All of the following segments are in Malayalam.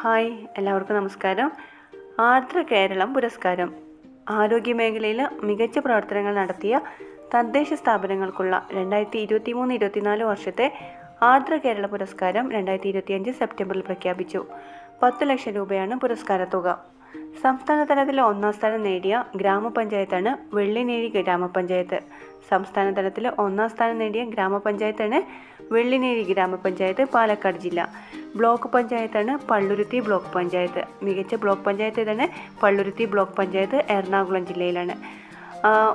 ഹായ്, എല്ലാവർക്കും നമസ്കാരം. ആർദ്ര കേരളം പുരസ്കാരം ആരോഗ്യമേഖലയിൽ മികച്ച പ്രവർത്തനങ്ങൾ നടത്തിയ തദ്ദേശ സ്ഥാപനങ്ങൾക്കുള്ള 2023-24 വർഷത്തെ ആർദ്ര കേരള പുരസ്കാരം 2025 സെപ്റ്റംബറിൽ പ്രഖ്യാപിച്ചു. 10 ലക്ഷം രൂപയാണ് പുരസ്കാര തുക. സംസ്ഥാന തലത്തിൽ 1ാം സ്ഥാനം നേടിയ ഗ്രാമപഞ്ചായത്താണ് വെള്ളിനേഴി ഗ്രാമപഞ്ചായത്ത്. സംസ്ഥാന തലത്തിൽ 1ാം സ്ഥാനം നേടിയ ഗ്രാമപഞ്ചായത്താണ് വെള്ളിനേഴി ഗ്രാമപഞ്ചായത്ത്, പാലക്കാട് ജില്ല. ബ്ലോക്ക് പഞ്ചായത്താണ് പള്ളുരുത്തി ബ്ലോക്ക് പഞ്ചായത്ത്. മികച്ച ബ്ലോക്ക് പഞ്ചായത്ത് ഏതാണ്? പള്ളുരുത്തി ബ്ലോക്ക് പഞ്ചായത്ത്, എറണാകുളം ജില്ലയിലാണ്.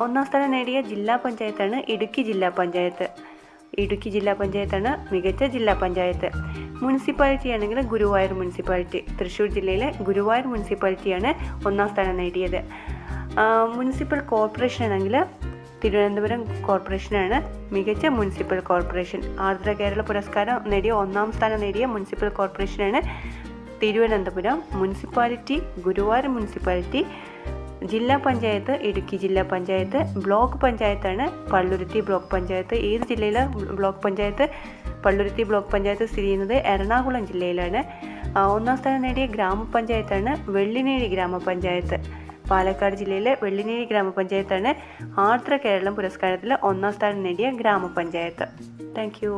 1ാം സ്ഥാനം നേടിയ ജില്ലാ പഞ്ചായത്താണ് ഇടുക്കി ജില്ലാ പഞ്ചായത്ത്. ഇടുക്കി ജില്ലാ പഞ്ചായത്താണ് മികച്ച ജില്ലാ പഞ്ചായത്ത്. മുനിസിപ്പാലിറ്റി ആണെങ്കിൽ ഗുരുവായൂർ മുനിസിപ്പാലിറ്റി, തൃശ്ശൂർ ജില്ലയിലെ ഗുരുവായൂർ മുനിസിപ്പാലിറ്റിയാണ് 1ാം സ്ഥാനം നേടിയത്. മുനിസിപ്പൽ കോർപ്പറേഷൻ ആണെങ്കിൽ തിരുവനന്തപുരം കോർപ്പറേഷനാണ് മികച്ച മുനിസിപ്പൽ കോർപ്പറേഷൻ. ആർദ്ര കേരള പുരസ്കാരം നേടിയ 1ാം സ്ഥാനം നേടിയ മുനിസിപ്പൽ കോർപ്പറേഷനാണ് തിരുവനന്തപുരം. Municipality Guruvayur municipality. ജില്ലാ പഞ്ചായത്ത് ഇടുക്കി ജില്ലാ പഞ്ചായത്ത്. ബ്ലോക്ക് പഞ്ചായത്താണ് പള്ളുരുത്തി ബ്ലോക്ക് പഞ്ചായത്ത്. ഏത് ജില്ലയിലെ ബ്ലോക്ക് പഞ്ചായത്ത്? പള്ളുരുത്തി ബ്ലോക്ക് പഞ്ചായത്ത് സ്ഥിതി ചെയ്യുന്നത് എറണാകുളം ജില്ലയിലാണ്. 1ാം സ്ഥാനം നേടിയ ഗ്രാമപഞ്ചായത്താണ് വെള്ളിനേഴി ഗ്രാമപഞ്ചായത്ത്. പാലക്കാട് ജില്ലയിലെ വെള്ളിനേഴി ഗ്രാമപഞ്ചായത്താണ് ആർദ്ര കേരളം പുരസ്കാരത്തിൽ 1ാം സ്ഥാനം നേടിയ ഗ്രാമപഞ്ചായത്ത്. Thank you.